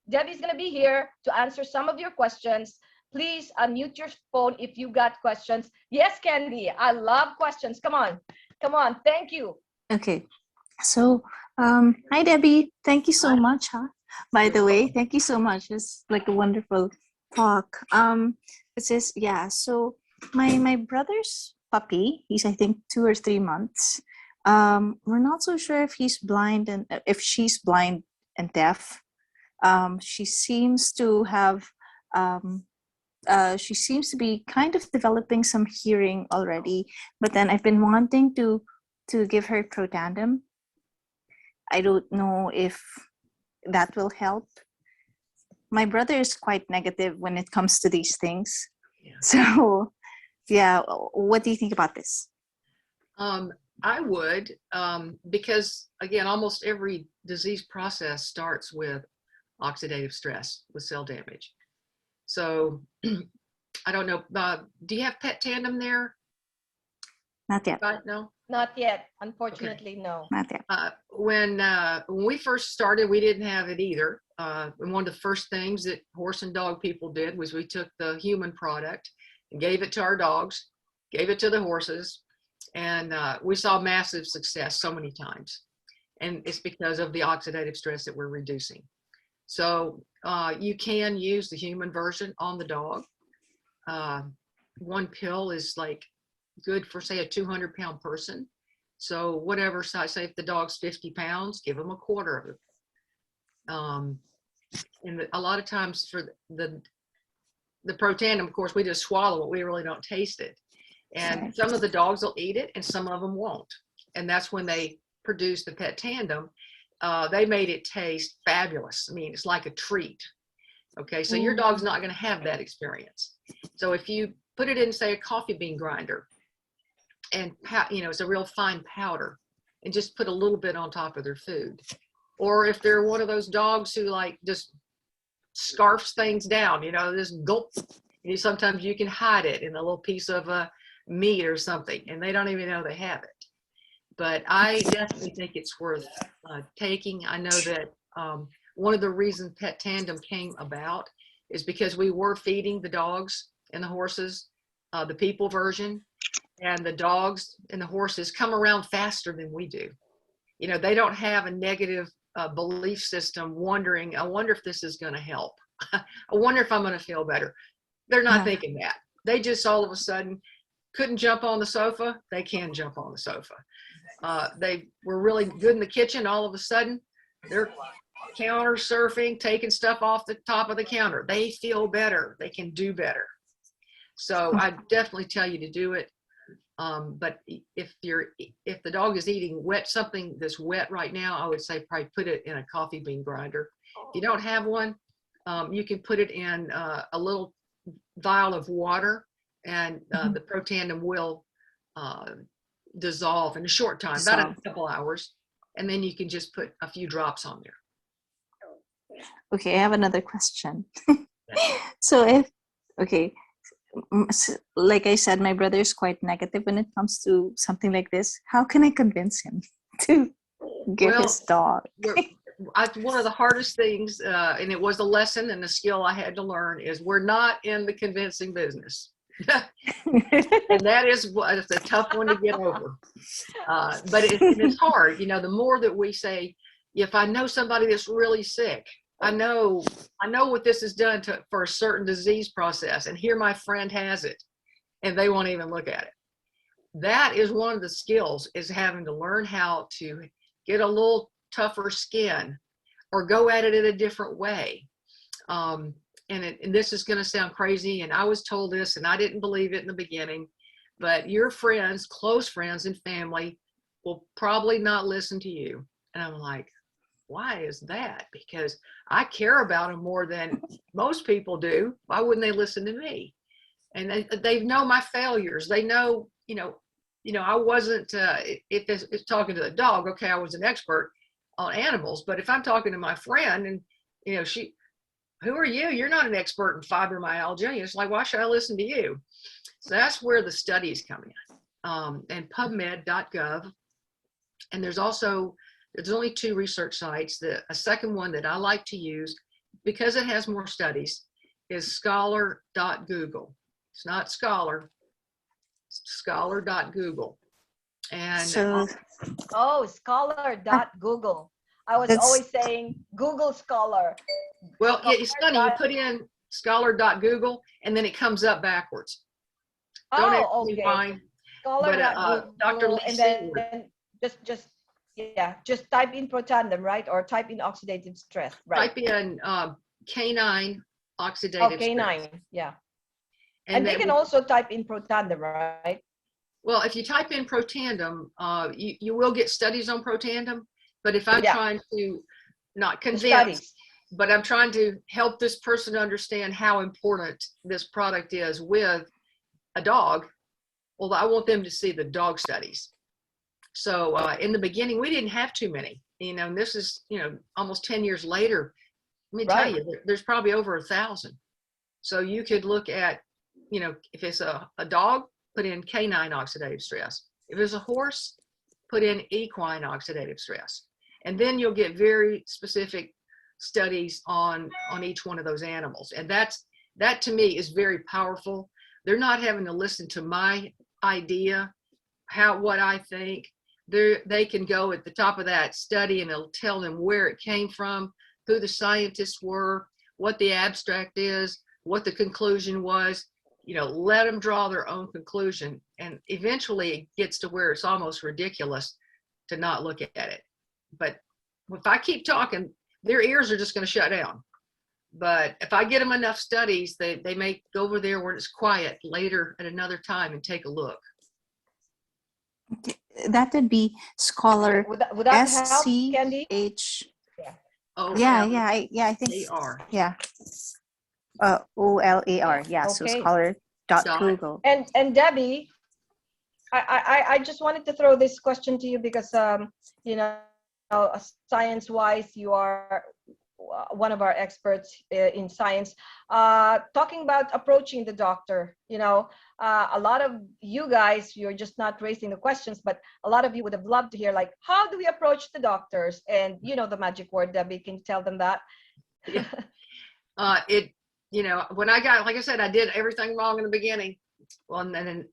Debbie's going to be here to answer some of your questions. Please unmute your phone if you got questions. Yes, Candy, I love questions. Come on. Come on. Thank you. Okay. So, hi Debbie. Thank you so much. By the way, thank you so much. It's like a wonderful talk. It says, yeah. So my brother's puppy, he's I think 2 or 3 months. We're not so sure if he's blind and if she's blind and deaf. She seems to have. She seems to be kind of developing some hearing already, but then I've been wanting to give her Protandim. I don't know if that will help. My brother is quite negative when it comes to these things. Yeah. So, yeah, what do you think about this? I would, because again, almost every disease process starts with oxidative stress, with cell damage. So, I don't know. Do you have pet tandem there? Not yet. No. Not yet. Unfortunately, okay. No. Not yet. When we first started, we didn't have it either. And one of the first things that horse and dog people did was we took the human product and gave it to our dogs, gave it to the horses, and we saw massive success so many times. And it's because of the oxidative stress that we're reducing. So you can use the human version on the dog. One pill is like good for, say, a 200-pound person. So whatever size, say if the dog's 50 pounds, give them a quarter of it. And a lot of times for the Protandim, of course, we just swallow it. We really don't taste it. And some of the dogs will eat it and some of them won't. And that's when they produce the Pet Tandem. They made it taste fabulous. I mean, it's like a treat. Okay, so your dog's not going to have that experience. So if you put it in, say, a coffee bean grinder, and it's a real fine powder, and just put a little bit on top of their food. Or if they're one of those dogs who like just scarfs things down, just gulp. Sometimes you can hide it in a little piece of meat or something, and they don't even know they have it. But I definitely think it's worth taking. I know that one of the reasons Pet Tandem came about is because we were feeding the dogs and the horses the people version, and the dogs and the horses come around faster than we do. They don't have a negative belief system wondering, I wonder if this is going to help. I wonder if I'm going to feel better. They're not thinking that. They just all of a sudden couldn't jump on the sofa. They can jump on the sofa. They were really good in the kitchen. All of a sudden, they're counter surfing, taking stuff off the top of the counter. They feel better. They can do better. So I definitely tell you to do it. But if the dog is eating something that's wet right now, I would say probably put it in a coffee bean grinder. If you don't have one, you can put it in a little vial of water, and the Protandim will dissolve in a short time, about a couple hours, and then you can just put a few drops on there. Okay, I have another question. So like I said, my brother is quite negative when it comes to something like this. How can I convince him to give his dog? One of the hardest things, and it was a lesson and a skill I had to learn, is we're not in the convincing business. And that is it's a tough one to get over. But it's hard. The more that we say, if I know somebody that's really sick, I know what this has done for a certain disease process, and here my friend has it, and they won't even look at it. That is one of the skills, is having to learn how to get a little tougher skin or go at it in a different way. And this is going to sound crazy, and I was told this and I didn't believe it in the beginning, but your friends, close friends and family will probably not listen to you. And I'm like, why is that? Because I care about them more than most people do. Why wouldn't they listen to me? And they know my failures. They know, I wasn't, if it's talking to the dog, okay, I was an expert on animals, but if I'm talking to my friend and, who are you? You're not an expert in fibromyalgia. It's like, why should I listen to you? So that's where the studies come in, and PubMed.gov. And there's only 2 research sites. A second one that I like to use, because it has more studies, is scholar.google. It's not scholar, it's scholar.google. And scholar.google. I was always saying Google Scholar. Well, it's funny. You put in scholar.google and then it comes up backwards. Okay. Fine. Scholar.google. Dr. Lee And Seward. then just type in Protandim, right? Or type in oxidative stress, right? Type in canine oxidative canine, stress. yeah. And they can also type in Protandim, right? Well, if you type in Protandim, you will get studies on Protandim. But if I'm trying to not convince, but I'm trying to help this person understand how important this product is with a dog, well, I want them to see the dog studies. So in the beginning, we didn't have too many, and this is, almost 10 years later. Let me tell you, there's probably over 1,000. So you could look at, if it's a dog, put in canine oxidative stress. If it's a horse, put in equine oxidative stress. And then you'll get very specific studies on each one of those animals. And that to me is very powerful. They're not having to listen to my idea, what I think. They can go at the top of that study and it'll tell them where it came from, who the scientists were, what the abstract is, what the conclusion was. Let them draw their own conclusion. And eventually it gets to where it's almost ridiculous to not look at it. But if I keep talking, their ears are just going to shut down. But if I get them enough studies, they may go over there where it's quiet later at another time and take a look. Okay. That would be Scholar. Would that help, Candy? SCH. Yeah. I think. AR. Yeah. OLAR. Yeah. Okay. So scholar.google. And Debbie, I just wanted to throw this question to you because science-wise, you are one of our experts in science. Talking about approaching the doctor, a lot of you guys, you're just not raising the questions, but a lot of you would have loved to hear, like, how do we approach the doctors? And the magic word, Debbie, can you tell them that? When I got, like I said, I did everything wrong in the beginning. Well, and then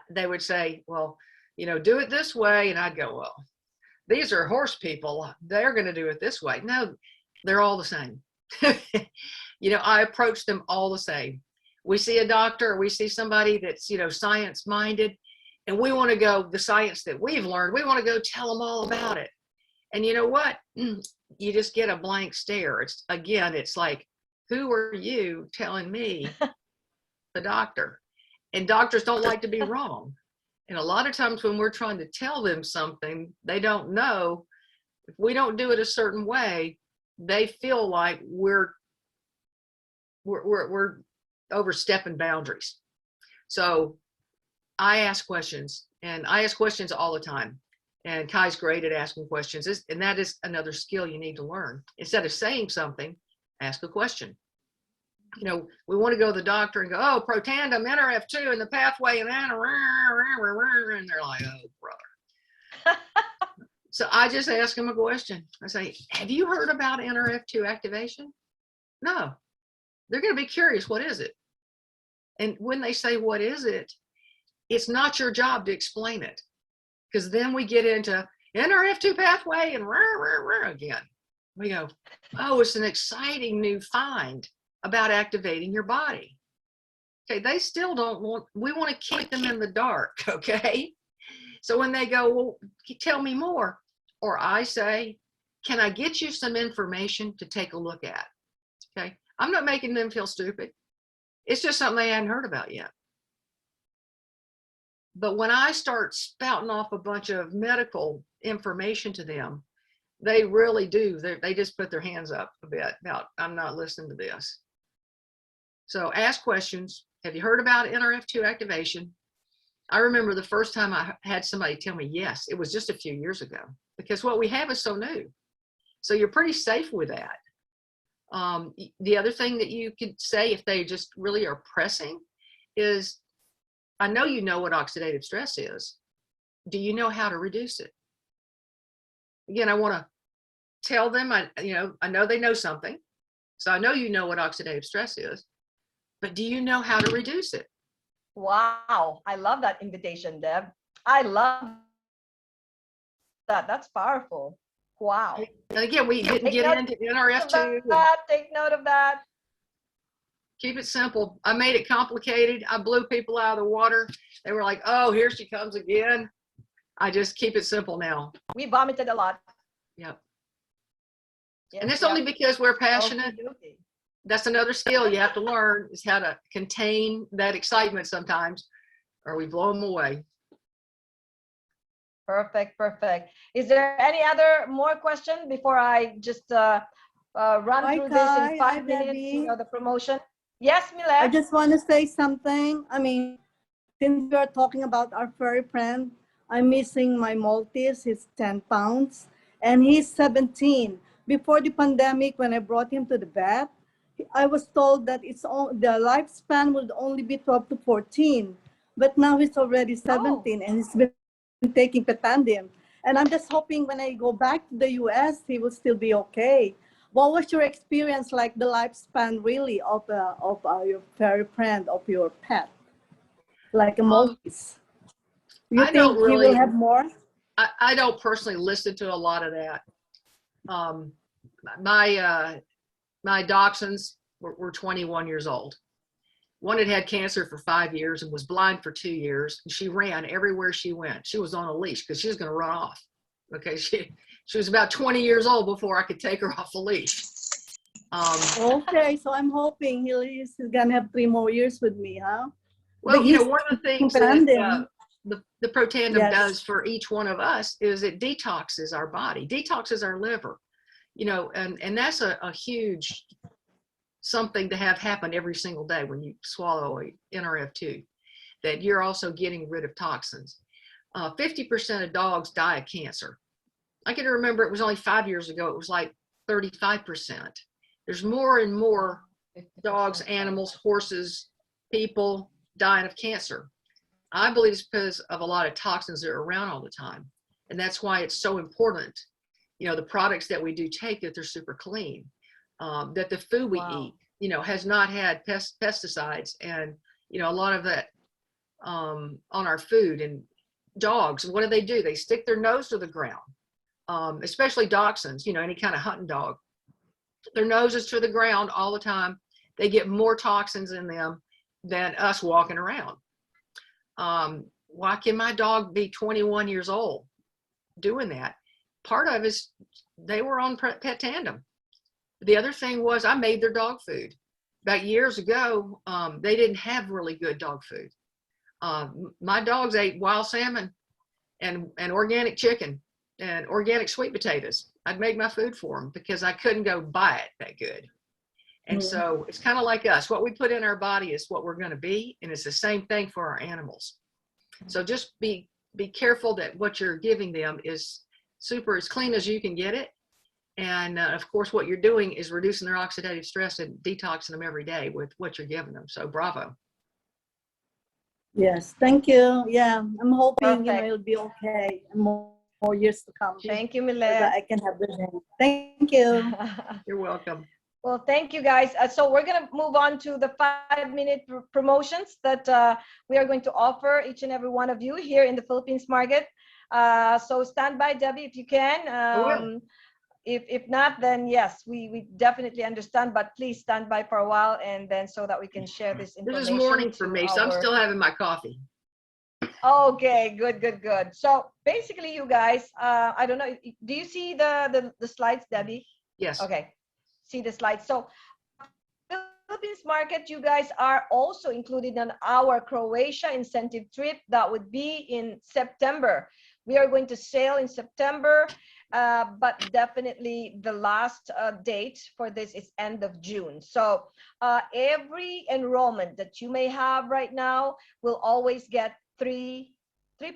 they would say, well, do it this way. And I'd go, well, these are horse people. They're going to do it this way. No, they're all the same. I approach them all the same. We see a doctor, or we see somebody that's, science minded. And we want to go, the science that we've learned, we want to go tell them all about it. And you know what? You just get a blank stare. It's like, who are you telling me, the doctor? And doctors don't like to be wrong. And a lot of times when we're trying to tell them something they don't know, if we don't do it a certain way, they feel like we're overstepping boundaries. So I ask questions, and I ask questions all the time. And Kai's great at asking questions. And that is another skill you need to learn. Instead of saying something, ask a question. You know, we want to go to the doctor and go, oh, protandem, NRF2 in the pathway, and then, and they're like, oh, brother. So I just ask them a question. I say, have you heard about NRF2 activation? No. They're going to be curious, what is it? And when they say, what is it? It's not your job to explain it. Because then we get into NRF2 pathway and again. We go, oh, it's an exciting new find about activating your body. Okay, they still don't want, we want to keep them in the dark, okay? So when they go, well, tell me more, or I say, can I get you some information to take a look at? Okay, I'm not making them feel stupid. It's just something they hadn't heard about yet. But when I start spouting off a bunch of medical information to them, they really do. They just put their hands up a bit about, I'm not listening to this. So ask questions. Have you heard about NRF2 activation? I remember the first time I had somebody tell me yes, it was just a few years ago, because what we have is so new. So you're pretty safe with that. The other thing that you could say if they just really are pressing is, I know you know what oxidative stress is. Do you know how to reduce it? Again, I want to tell them, I know they know something. So I know you know what oxidative stress is, but do you know how to reduce it? Wow, I love that invitation, Deb. I love that. That's powerful. Wow. And again, we didn't get into NRF2. Take note of that. Keep it simple. I made it complicated. I blew people out of the water. They were like, oh, here she comes again. I just keep it simple now. We vomited a lot. Yep. Yes, And it's only because we're passionate. Okay. That's another skill you have to learn, is how to contain that excitement sometimes, or we blow them away. Perfect, perfect. Is there any other more question before I just run through this in 5 minutes, the promotion? Yes, Millet. I just want to say something. I mean, since we are talking about our furry friend, I'm missing my Maltese. He's 10 pounds and he's 17. Before the pandemic, when I brought him to the vet, I was told that the lifespan would only be 12 to 14. But now he's already 17 and he's been taking Petandim. And I'm just hoping when I go back to the US, he will still be okay. What was your experience like, the lifespan really of your furry friend, of your pet, like a Maltese? You think he will have more? I don't personally listen to a lot of that. My dachshunds were 21 years old. One had cancer for 5 years and was blind for 2 years. And she ran everywhere she went. She was on a leash because she was going to run off. Okay, she was about 20 years old before I could take her off a leash. Okay, so I'm hoping he's gonna have 3 more years with me, huh? Well, one of the things that the Protandem does for each one of us is it detoxes our body, detoxes our liver. And that's a huge something to have happen every single day when you swallow a NRF2, that you're also getting rid of toxins. 50% of dogs die of cancer. I can remember it was only 5 years ago, it was like 35%. There's more and more dogs, animals, horses, people dying of cancer. I believe it's because of a lot of toxins that are around all the time. And that's why it's so important, the products that we do take, that they're super clean, that the food we eat, has not had pesticides and, a lot of that on our food. And dogs, what do? They stick their nose to the ground, especially dachshunds, any kind of hunting dog. Their nose is to the ground all the time. They get more toxins in them than us walking around. why can my dog be 21 years old doing that? Part of it is they were on pet tandem. The other thing was I made their dog food. About years ago, they didn't have really good dog food. My dogs ate wild salmon and organic chicken and organic sweet potatoes. I'd make my food for them because I couldn't go buy it that good. And so it's kind of like us. What we put in our body is what we're going to be. And it's the same thing for our animals. So just be careful that what you're giving them is super as clean as you can get it. And of course, what you're doing is reducing their oxidative stress and detoxing them every day with what you're giving them. So bravo. Yes, thank you. Yeah, I'm hoping Perfect. it'll be okay. More years to come. Thank you, So that Millet. I can have the Thank you. You're welcome. Well, thank you guys. So we're going to move on to the 5-minute promotions that we are going to offer each and every one of you here in the Philippines market. So stand by, Debbie, if you can. I will. If not, then yes, we definitely understand, but please stand by for a while and then so that we can share this This information. is morning for me, so I'm our... still having my coffee. Okay, good. So basically, you guys, I don't know, do you see the slides, Debbie? Yes. Okay, see the slides. So Philippines market, you guys are also included on our Croatia incentive trip that would be in September. We are going to sail in September, but definitely the last date for this is end of June. So every enrollment that you may have right now will always get three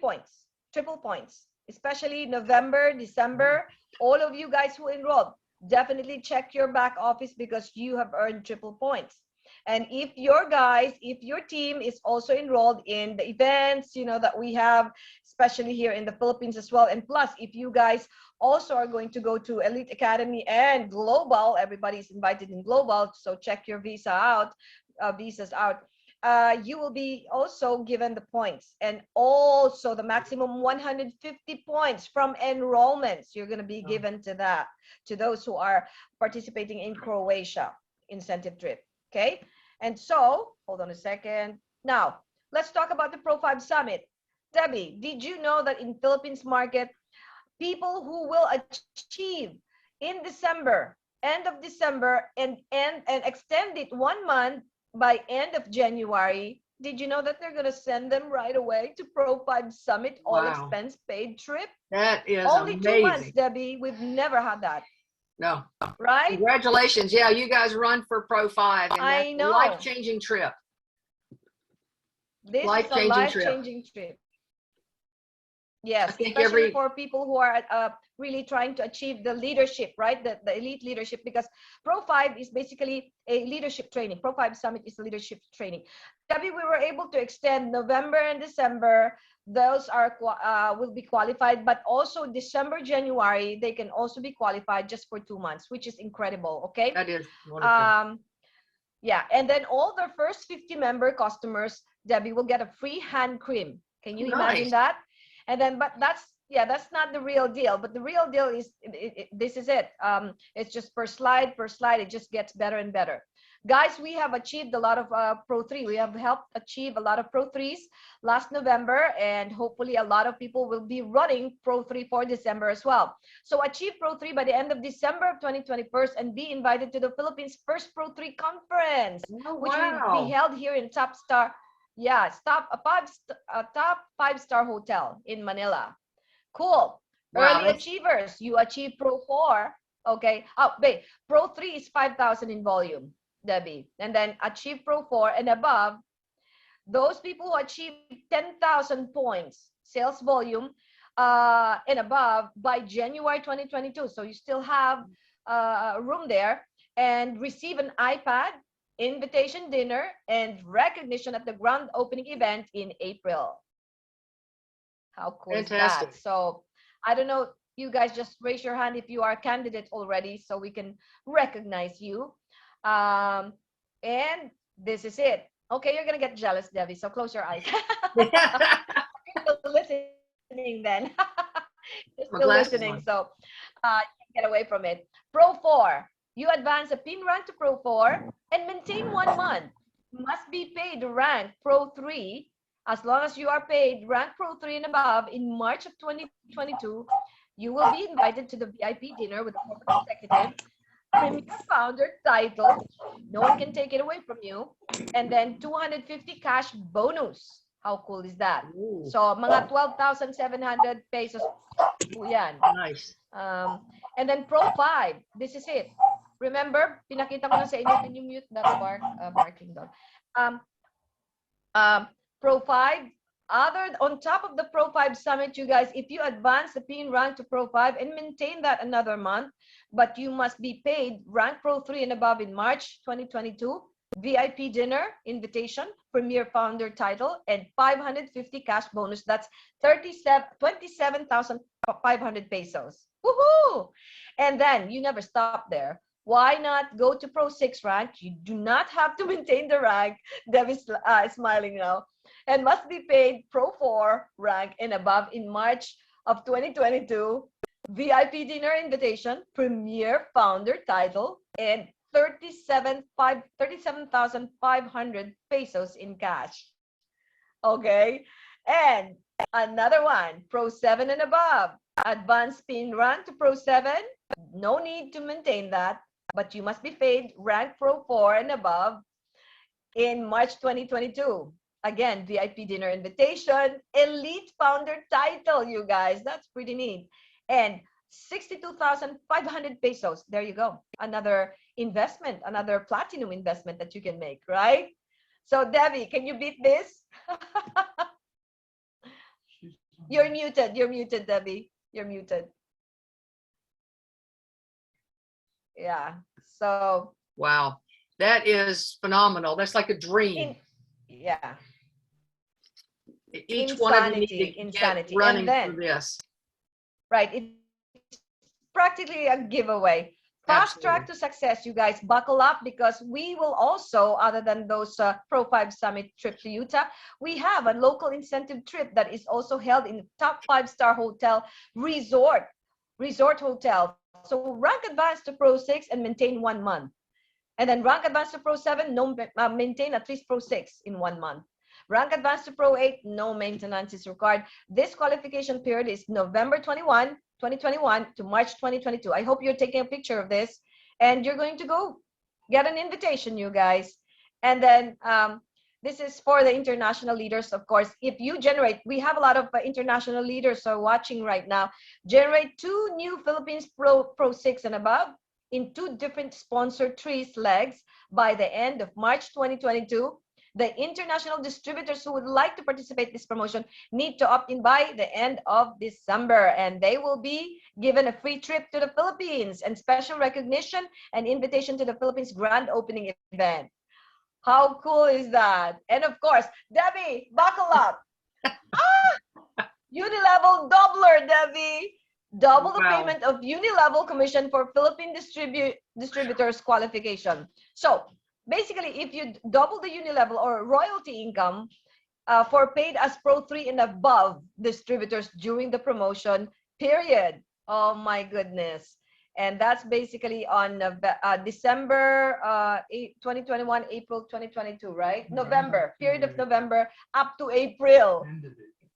points, triple points, especially November, December. All of you guys who enrolled, definitely check your back office because you have earned triple points. And if your team is also enrolled in the events, that we have, especially here in the Philippines as well. And plus, if you guys also are going to go to Elite Academy and Global, everybody's invited in Global. So check your visas out. You will be also given the points, and also the maximum 150 points from enrollments. You're going to be given to those who are participating in Croatia incentive trip. Okay, and so hold on a second. Now let's talk about the Pro 5 Summit. Debbie, did you know that in Philippines market, people who will achieve in December, end of December, and extend it 1 month by end of January, did you know that they're going to send them right away to Pro 5 Summit, all expense paid trip? That is only amazing. 2 months, Debbie. We've never had that. No. Right? Congratulations. Yeah, you guys run for Pro 5. And I that's know. a life-changing trip. This is a life-changing trip. Yes, especially for people who are really trying to achieve the leadership, right? The elite leadership, because Pro 5 is basically a leadership training. Pro 5 Summit is a leadership training. Debbie, we were able to extend November and December. Those are will be qualified, but also December, January, they can also be qualified just for 2 months, which is incredible. Okay. That is wonderful. Yeah, and then all the first 50 member customers, Debbie, will get a free hand cream. Can you imagine that? And then, but that's not the real deal. But the real deal is, this is it. It's just per slide, it just gets better and better. Guys, we have achieved a lot of Pro 3. We have helped achieve a lot of Pro 3s last November, and hopefully a lot of people will be running Pro 3 for December as well. So achieve Pro 3 by the end of December of 2021 and be invited to the Philippines' first Pro 3 conference, which will be held here in top 5-star hotel in Manila. Cool. Early achievers, you achieve Pro 4. Okay. Oh, wait. Pro 3 is 5,000 in volume, Debbie. And then achieve Pro 4 and above. Those people who achieve 10,000 points sales volume and above by January 2022. So you still have room there, and receive an iPad, invitation dinner, and recognition at the grand opening event in April. How cool is that? So I don't know, you guys just raise your hand if you are a candidate already so we can recognize you. And this is it. Okay, you're gonna get jealous, Debbie, so close your eyes. You're still listening then. You're still listening, so you can get away from it. Pro 4. You advance a pin rank to Pro 4 and maintain 1 month. Must be paid to rank Pro 3 as long as you are paid rank Pro 3 and above in March of 2022, you will be invited to the VIP dinner with the corporate executive, premier founder title. No one can take it away from you. And then 250 cash bonus. How cool is that? Ooh, So, mga 12,700 pesos po yan. nice. And then Pro 5, this is it. Remember, pinakita ko na sa inyo, can you mute that barking dog? Pro 5, on top of the Pro 5 Summit, you guys, if you advance the PIN rank to Pro 5 and maintain that another month, but you must be paid rank Pro 3 and above in March 2022, VIP dinner invitation, premier founder title, and 550 cash bonus. That's 27,500 pesos. Woohoo! And then you never stop there. Why not go to Pro 6 rank? You do not have to maintain the rank. Debbie's smiling now. And must be paid Pro 4 rank and above in March of 2022. VIP dinner invitation, premier founder title, and 37,500 pesos in cash. Okay. And another one, Pro 7 and above. Advanced PIN rank to Pro 7. No need to maintain that, but you must be paid rank Pro 4 and above in March 2022. Again, VIP dinner invitation, elite founder title, you guys. That's pretty neat. And 62,500 pesos. There you go. Another investment, another platinum investment that you can make, right? So, Debbie, can you beat this? You're muted. You're muted, Debbie. You're muted. Yeah. So. Wow. That is phenomenal. That's like a dream. Yeah. Each one of you need to insanity. get running And then, through this. Right. It's practically a giveaway. Fast track to success, you guys. Buckle up, because we will also, other than those Pro 5 Summit trip to Utah, we have a local incentive trip that is also held in top 5-star hotel resort hotel. So rank advance to Pro 6 and maintain 1 month. And then rank advance to Pro 7, maintain at least Pro 6 in 1 month. Rank advance to Pro 8, no maintenance is required. This qualification period is November 2021 to March 2022. I hope you're taking a picture of this, and you're going to go get an invitation, you guys. And then this is for the international leaders, of course. If you generate, we have a lot of international leaders watching right now. Generate 2 new Philippines Pro 6 and above in 2 different sponsored trees legs by the end of March 2022. The international distributors who would like to participate in this promotion need to opt in by the end of December, and they will be given a free trip to the Philippines and special recognition and invitation to the Philippines grand opening event. How cool is that? And of course, Debbie, buckle up. Unilevel doubler, Debbie. Double the payment of Unilevel commission for Philippine distributors qualification. So basically, if you double the Unilevel or royalty income for paid as Pro 3 and above distributors during the promotion period. Oh my goodness. And that's basically on December 2021, April 2022, right? November, period of November up to April.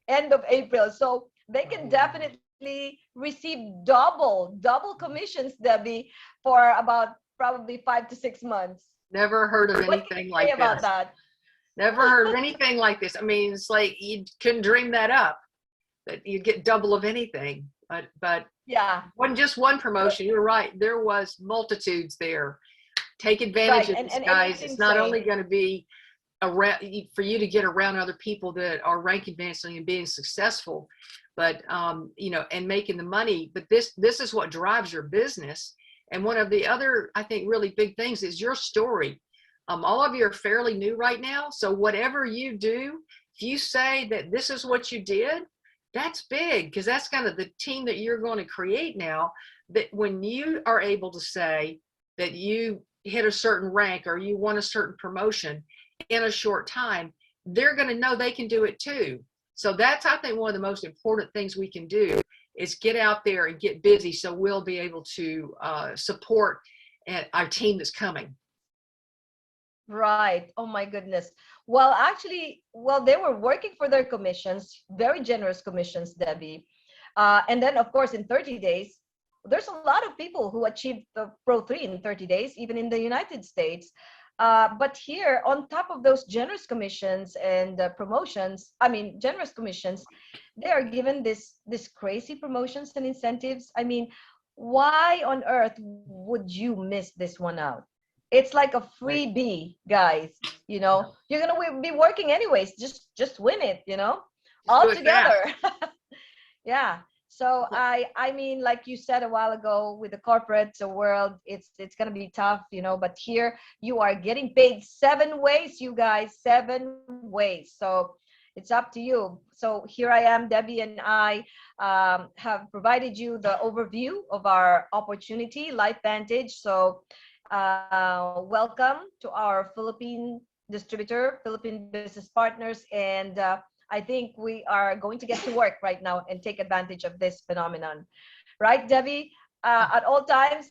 End of April. So they can definitely receive double commissions, Debbie, for about probably 5 to 6 months. Never heard of anything like about this. That? Never heard of anything like this. I mean, it's like you couldn't dream that up, that you'd get double of anything. But yeah, wasn't just one promotion. You're right. There was multitudes there. Take advantage of this, guys. It's not only going to be around for you to get around other people that are rank advancing and being successful, but and making the money. But this is what drives your business. And one of the other, I think, really big things is your story. All of you are fairly new right now. So whatever you do, if you say that this is what you did, that's big, because that's kind of the team that you're going to create now. That when you are able to say that you hit a certain rank or you won a certain promotion in a short time, they're going to know they can do it too. So that's, I think, one of the most important things we can do is get out there and get busy, so we'll be able to support our team that's coming. Right. Oh my goodness. Well, actually, well, they were working for their commissions, very generous commissions, Debbie. And then, of course, in 30 days, there's a lot of people who achieved the Pro 3 in 30 days, even in the United States. But here, on top of those generous commissions and promotions, I mean, generous commissions, they are given this crazy promotions and incentives. I mean, why on earth would you miss this one out? It's like a Right. freebie, guys. You're gonna be working anyways. Just win it. Just do All it fast. together. Yeah. So I mean, like you said a while ago, with the corporate world, it's gonna be tough. But here you are getting paid 7 ways, you guys, 7 ways. So it's up to you. So here I am, Debbie and I have provided you the overview of our opportunity, LifeVantage. So welcome to our Philippine distributor, Philippine business partners, and I think we are going to get to work right now and take advantage of this phenomenon. Right, Debbie? At all times,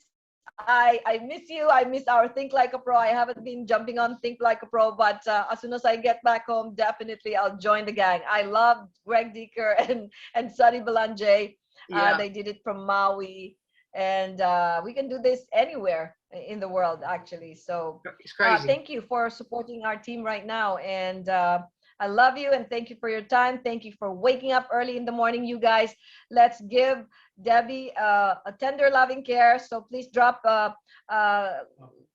I miss you. I miss our Think Like a Pro. I haven't been jumping on Think Like a Pro, but as soon as I get back home, definitely I'll join the gang. I love Greg Deeker and Sunny Belanje. Yeah, They did it from Maui, and we can do this anywhere in the world, actually. So it's crazy. thank you for supporting our team right now, and I love you, and thank you for your time. Thank you for waking up early in the morning, you guys. Let's give Debbie a tender loving care. So please drop uh,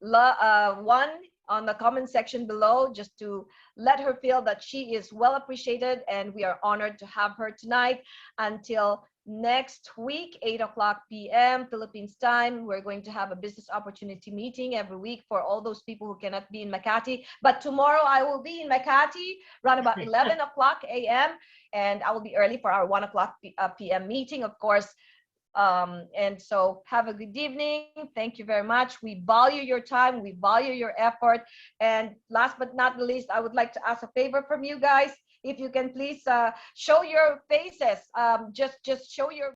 one on the comment section below, just to let her feel that she is well appreciated, and we are honored to have her tonight. Until next week, 8 o'clock p.m. Philippines time, we're going to have a business opportunity meeting every week for all those people who cannot be in Makati. But tomorrow I will be in Makati around about 11 o'clock a.m. and I will be early for our 1 o'clock p.m. meeting, of course. And so have a good evening. Thank you very much. We value your time. We value your effort. And last but not the least, I would like to ask a favor from you guys. If you can please show your faces, just show your